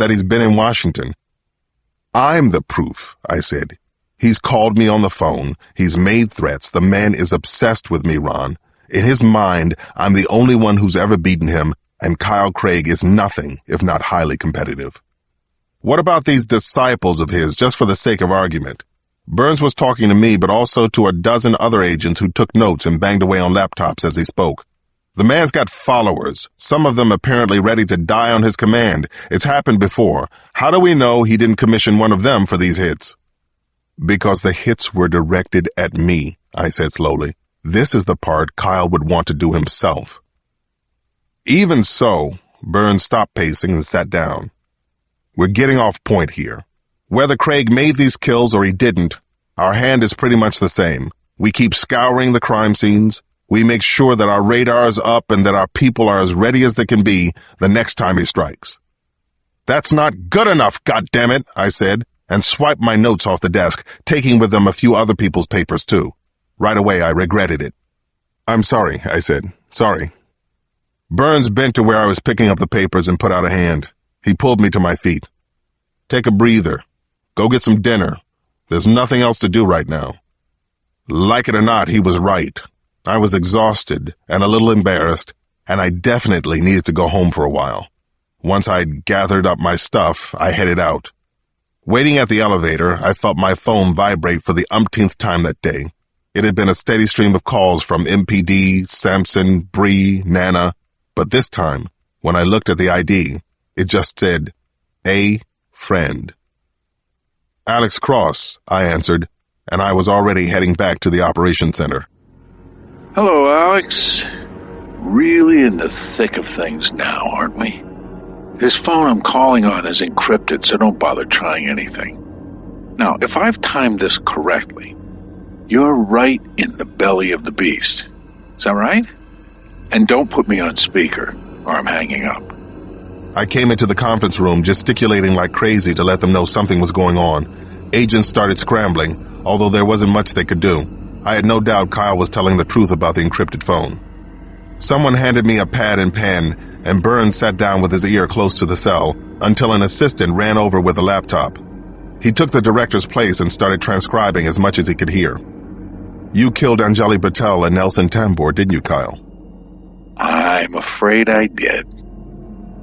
that he's been in Washington. I'm the proof, I said. He's called me on the phone. He's made threats. The man is obsessed with me, Ron. In his mind, I'm the only one who's ever beaten him, and Kyle Craig is nothing if not highly competitive. What about these disciples of his, just for the sake of argument? Burns was talking to me, but also to a dozen other agents who took notes and banged away on laptops as he spoke. The man's got followers, some of them apparently ready to die on his command. It's happened before. How do we know he didn't commission one of them for these hits? Because the hits were directed at me, I said slowly. This is the part Kyle would want to do himself. Even so, Burns stopped pacing and sat down. We're getting off point here. Whether Craig made these kills or he didn't, our hand is pretty much the same. We keep scouring the crime scenes. We make sure that our radar is up and that our people are as ready as they can be the next time he strikes. That's not good enough, goddammit, I said, and swiped my notes off the desk, taking with them a few other people's papers too. Right away, I regretted it. I'm sorry, I said. Sorry. Burns bent to where I was picking up the papers and put out a hand. He pulled me to my feet. Take a breather. Go get some dinner. There's nothing else to do right now. Like it or not, he was right. I was exhausted and a little embarrassed, and I definitely needed to go home for a while. Once I'd gathered up my stuff, I headed out. Waiting at the elevator, I felt my phone vibrate for the umpteenth time that day. It had been a steady stream of calls from MPD, Sampson, Bree, Nana, but this time, when I looked at the ID, it just said, A friend. Alex Cross, I answered, and I was already heading back to the operations center. Hello, Alex. Really in the thick of things now, aren't we? This phone I'm calling on is encrypted, so don't bother trying anything. Now, if I've timed this correctly, you're right in the belly of the beast. Is that right? And don't put me on speaker, or I'm hanging up. I came into the conference room gesticulating like crazy to let them know something was going on. Agents started scrambling, although there wasn't much they could do. I had no doubt Kyle was telling the truth about the encrypted phone. Someone handed me a pad and pen, and Burns sat down with his ear close to the cell until an assistant ran over with a laptop. He took the director's place and started transcribing as much as he could hear. You killed Anjali Patel and Nelson Tambor, didn't you, Kyle? I'm afraid I did.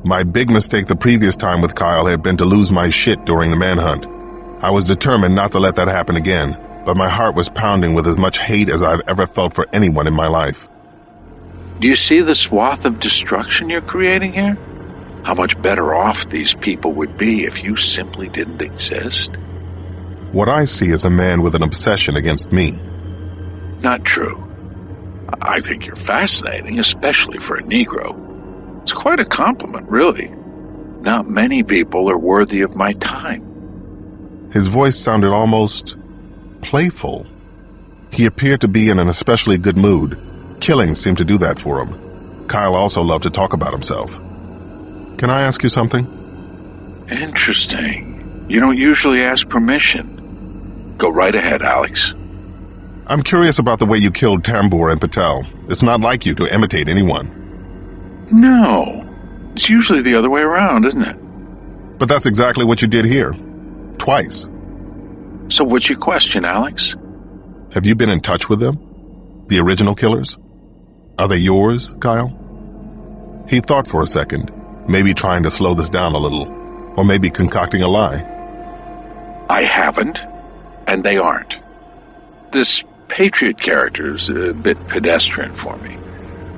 My big mistake the previous time with Kyle had been to lose my shit during the manhunt. I was determined not to let that happen again, but my heart was pounding with as much hate as I've ever felt for anyone in my life. Do you see the swath of destruction you're creating here? How much better off these people would be if you simply didn't exist? What I see is a man with an obsession against me. Not true. I think you're fascinating, especially for a Negro. It's quite a compliment, really. Not many people are worthy of my time. His voice sounded almost playful. He appeared to be in an especially good mood. Killing seemed to do that for him. Kyle also loved to talk about himself. Can I ask you something? Interesting. You don't usually ask permission. Go right ahead, Alex. I'm curious about the way you killed Tambor and Patel. It's not like you to imitate anyone. No. It's usually the other way around, isn't it? But that's exactly what you did here. Twice. So what's your question, Alex? Have you been in touch with them? The original killers? Are they yours, Kyle? He thought for a second, maybe trying to slow this down a little, or maybe concocting a lie. I haven't, and they aren't. This Patriot character's a bit pedestrian for me,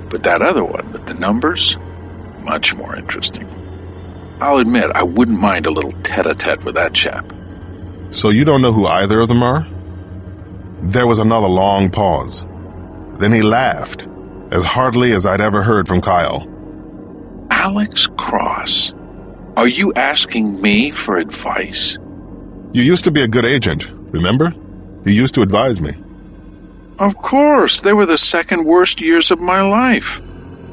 but that other one with the numbers, much more interesting. I'll admit I wouldn't mind a little tete-a-tete with that chap. So you don't know who either of them are? There was another long pause. Then he laughed, as heartily as I'd ever heard from Kyle. Alex Cross, are you asking me for advice? You used to be a good agent, remember? You used to advise me. Of course, they were the second worst years of my life.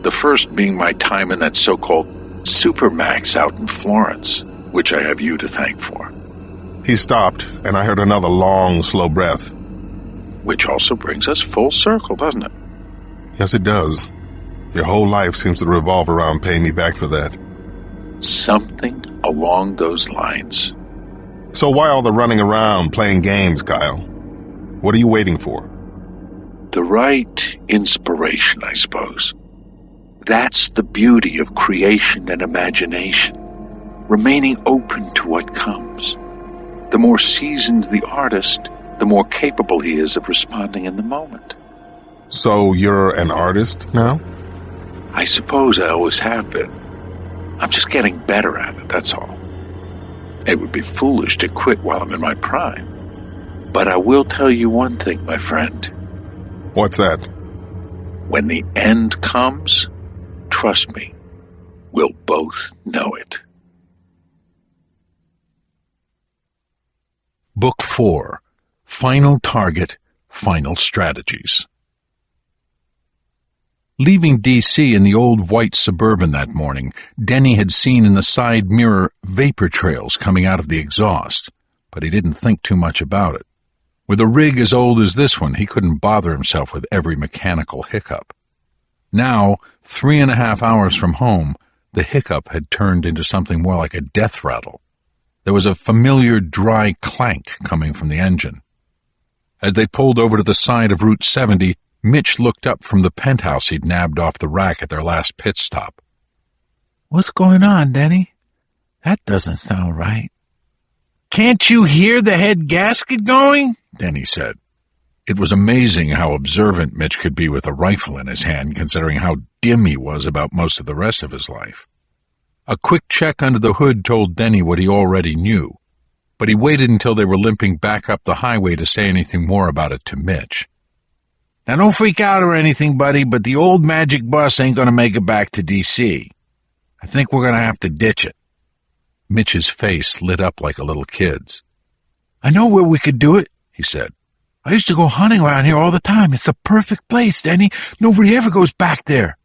The first being my time in that so-called Supermax out in Florence, which I have you to thank for. He stopped, and I heard another long, slow breath. Which also brings us full circle, doesn't it? Yes, it does. Your whole life seems to revolve around paying me back for that. Something along those lines. So why all the running around playing games, Kyle? What are you waiting for? The right inspiration, I suppose. That's the beauty of creation and imagination, remaining open to what comes. The more seasoned the artist, the more capable he is of responding in the moment. So you're an artist now? I suppose I always have been. I'm just getting better at it, that's all. It would be foolish to quit while I'm in my prime. But I will tell you one thing, my friend. What's that? When the end comes, trust me, we'll both know it. Book 4. Final Target, Final Strategies. Leaving D.C. in the old white Suburban that morning, Denny had seen in the side mirror vapor trails coming out of the exhaust, but he didn't think too much about it. With a rig as old as this one, he couldn't bother himself with every mechanical hiccup. Now, 3.5 hours from home, the hiccup had turned into something more like a death rattle. There was a familiar dry clank coming from the engine. As they pulled over to the side of Route 70, Mitch looked up from the penthouse he'd nabbed off the rack at their last pit stop. "What's going on, Denny? That doesn't sound right." "Can't you hear the head gasket going?" Denny said. It was amazing how observant Mitch could be with a rifle in his hand, considering how dim he was about most of the rest of his life. A quick check under the hood told Denny what he already knew, but he waited until they were limping back up the highway to say anything more about it to Mitch. "Now don't freak out or anything, buddy, but the old magic bus ain't gonna make it back to D.C. I think we're gonna have to ditch it." Mitch's face lit up like a little kid's. "I know where we could do it," he said. "I used to go hunting around here all the time. It's the perfect place, Denny. Nobody ever goes back there."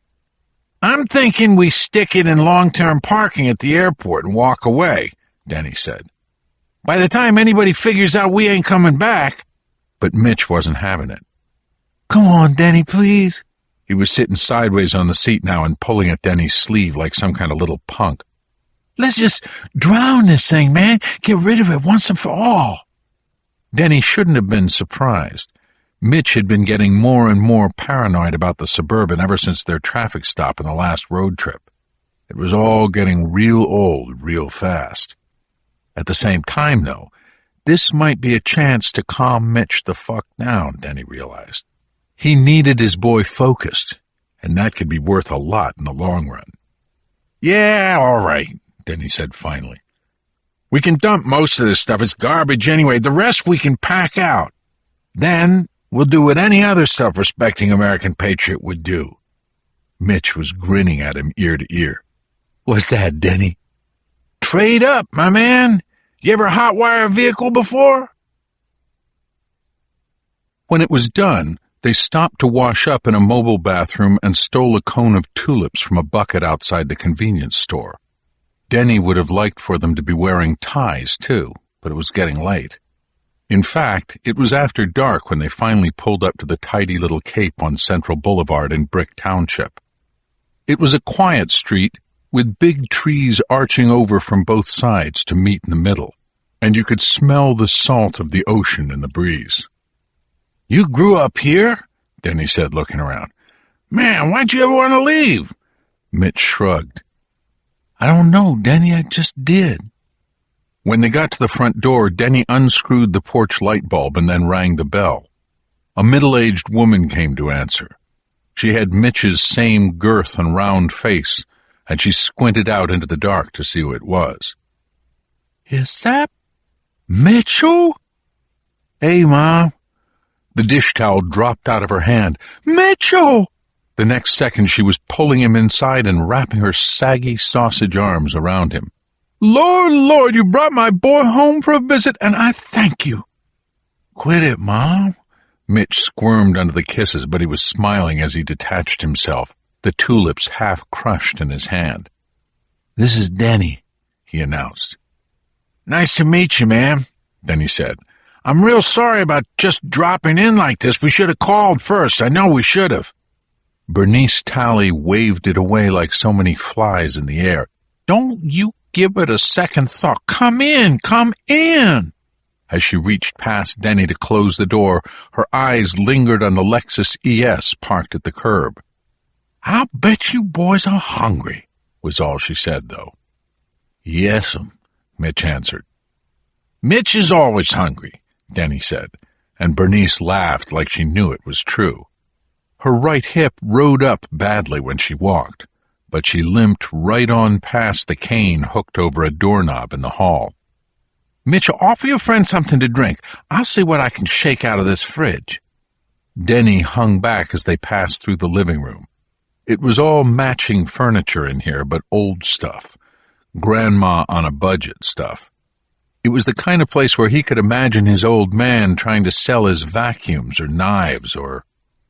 "I'm thinking we stick it in long-term parking at the airport and walk away," Denny said. "By the time anybody figures out we ain't coming back." But Mitch wasn't having it. "Come on, Denny, please." He was sitting sideways on the seat now and pulling at Denny's sleeve like some kind of little punk. "Let's just drown this thing, man. Get rid of it once and for all." Denny shouldn't have been surprised. Mitch had been getting more and more paranoid about the Suburban ever since their traffic stop in the last road trip. It was all getting real old real fast. At the same time, though, this might be a chance to calm Mitch the fuck down, Denny realized. He needed his boy focused, and that could be worth a lot in the long run. "Yeah, all right," Denny said finally. "We can dump most of this stuff. It's garbage anyway. The rest we can pack out. Then we'll do what any other self-respecting American patriot would do." Mitch was grinning at him ear to ear. "What's that, Denny?" "Trade up, my man. You ever hotwire a vehicle before?" When it was done, they stopped to wash up in a mobile bathroom and stole a cone of tulips from a bucket outside the convenience store. Denny would have liked for them to be wearing ties, too, but it was getting late. In fact, it was after dark when they finally pulled up to the tidy little cape on Central Boulevard in Brick Township. It was a quiet street with big trees arching over from both sides to meet in the middle, and you could smell the salt of the ocean in the breeze. "You grew up here?" Denny said, looking around. "Man, why'd you ever want to leave?" Mitch shrugged. "I don't know, Denny, I just did." When they got to the front door, Denny unscrewed the porch light bulb and then rang the bell. A middle-aged woman came to answer. She had Mitch's same girth and round face, and she squinted out into the dark to see who it was. "Is that Mitchell?" "Hey, Mom." The dish towel dropped out of her hand. "Mitchell!" The next second she was pulling him inside and wrapping her saggy sausage arms around him. "Lord, Lord, you brought my boy home for a visit, and I thank you." "Quit it, Mom." Mitch squirmed under the kisses, but he was smiling as he detached himself, the tulips half crushed in his hand. "This is Denny," he announced. "Nice to meet you, ma'am," Denny said. "I'm real sorry about just dropping in like this. We should have called first. I know we should have." Bernice Talley waved it away like so many flies in the air. "Don't you give it a second thought. Come in, come in. As she reached past Denny to close the door, her eyes lingered on the Lexus ES parked at the curb. I'll bet you boys are hungry, was all she said, though. Yes'm, Mitch answered. Mitch is always hungry, Denny said, and Bernice laughed like she knew it was true. Her right hip rode up badly when she walked, but she limped right on past the cane hooked over a doorknob in the hall. Mitch, offer your friend something to drink. I'll see what I can shake out of this fridge. Denny hung back as they passed through the living room. It was all matching furniture in here, but old stuff. Grandma on a budget stuff. It was the kind of place where he could imagine his old man trying to sell his vacuums or knives or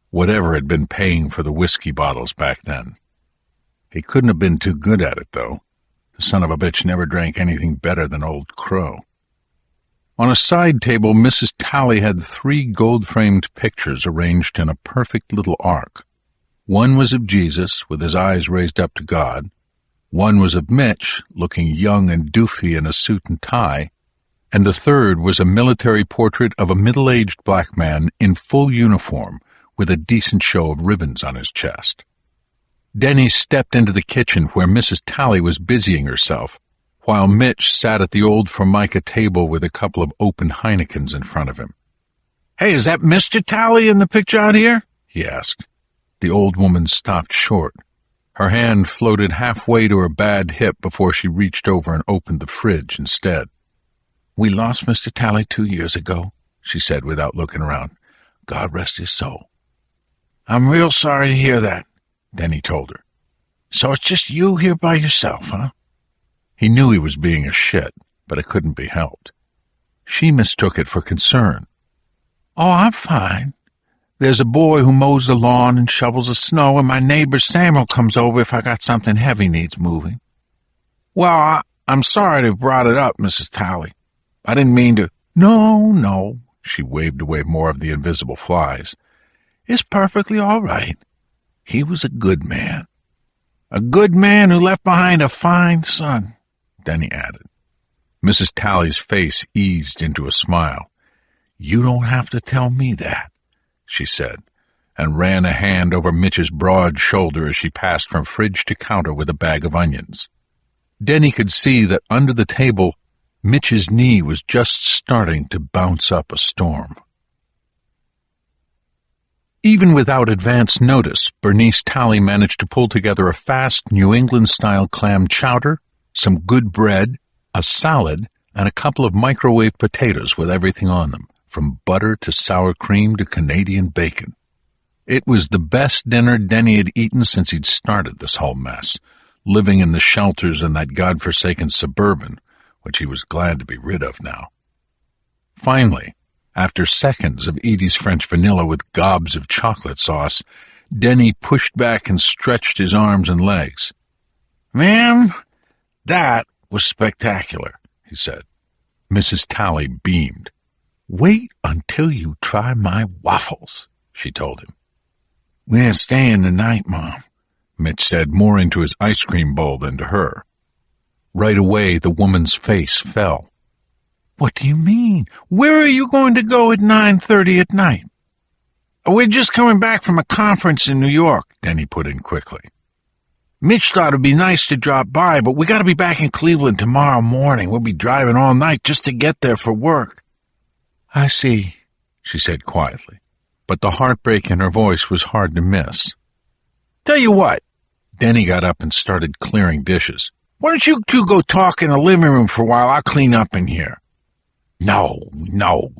whatever had been paying for the whiskey bottles back then. He couldn't have been too good at it, though. The son of a bitch never drank anything better than Old Crow. On a side table, Mrs. Talley had 3 gold-framed pictures arranged in a perfect little arc. One was of Jesus, with his eyes raised up to God. One was of Mitch, looking young and doofy in a suit and tie. And the third was a military portrait of a middle-aged black man in full uniform, with a decent show of ribbons on his chest. Denny stepped into the kitchen where Mrs. Talley was busying herself, while Mitch sat at the old Formica table with a couple of open Heinekens in front of him. Hey, is that Mr. Talley in the picture out here? He asked. The old woman stopped short. Her hand floated halfway to her bad hip before she reached over and opened the fridge instead. We lost Mr. Talley 2 years ago, she said without looking around. God rest his soul. I'm real sorry to hear that, Denny told her. So it's just you here by yourself, huh? He knew he was being a shit, but it couldn't be helped. She mistook it for concern. Oh, I'm fine. There's a boy who mows the lawn and shovels the snow, and my neighbor Samuel comes over if I got something heavy needs moving. Well, I'm sorry to have brought it up, Mrs. Talley. I didn't mean to. No, she waved away more of the invisible flies. It's perfectly all right. He was a good man. A good man who left behind a fine son, Denny added. Mrs. Talley's face eased into a smile. You don't have to tell me that, she said, and ran a hand over Mitch's broad shoulder as she passed from fridge to counter with a bag of onions. Denny could see that under the table, Mitch's knee was just starting to bounce up a storm. Even without advance notice, Bernice Talley managed to pull together a fast New England-style clam chowder, some good bread, a salad, and a couple of microwave potatoes with everything on them, from butter to sour cream to Canadian bacon. It was the best dinner Denny had eaten since he'd started this whole mess, living in the shelters in that godforsaken Suburban, which he was glad to be rid of now. Finally, after seconds of Edie's French vanilla with gobs of chocolate sauce, Denny pushed back and stretched his arms and legs. Ma'am, that was spectacular, he said. Mrs. Talley beamed. Wait until you try my waffles, she told him. We're staying the night, Mom, Mitch said, more into his ice cream bowl than to her. Right away, the woman's face fell. What do you mean? Where are you going to go at 9:30 at night? We're just coming back from a conference in New York, Denny put in quickly. Mitch thought it'd be nice to drop by, but we got to be back in Cleveland tomorrow morning. We'll be driving all night just to get there for work. I see, she said quietly, but the heartbreak in her voice was hard to miss. Tell you what, Denny got up and started clearing dishes. Why don't you two go talk in the living room for a while? I'll clean up in here. No,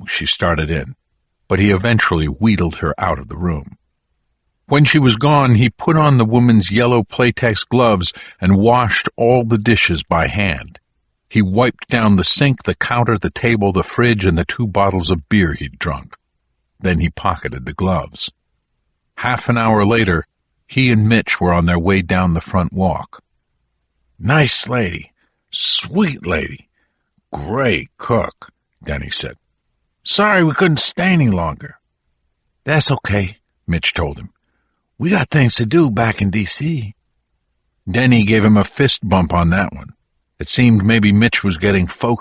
she started in, but he eventually wheedled her out of the room. When she was gone, he put on the woman's yellow Playtex gloves and washed all the dishes by hand. He wiped down the sink, the counter, the table, the fridge, and the 2 bottles of beer he'd drunk. Then he pocketed the gloves. Half an hour later, he and Mitch were on their way down the front walk. Nice lady. Sweet lady. Great cook, Denny said. Sorry we couldn't stay any longer. That's okay, Mitch told him. We got things to do back in D.C. Denny gave him a fist bump on that one. It seemed maybe Mitch was getting focused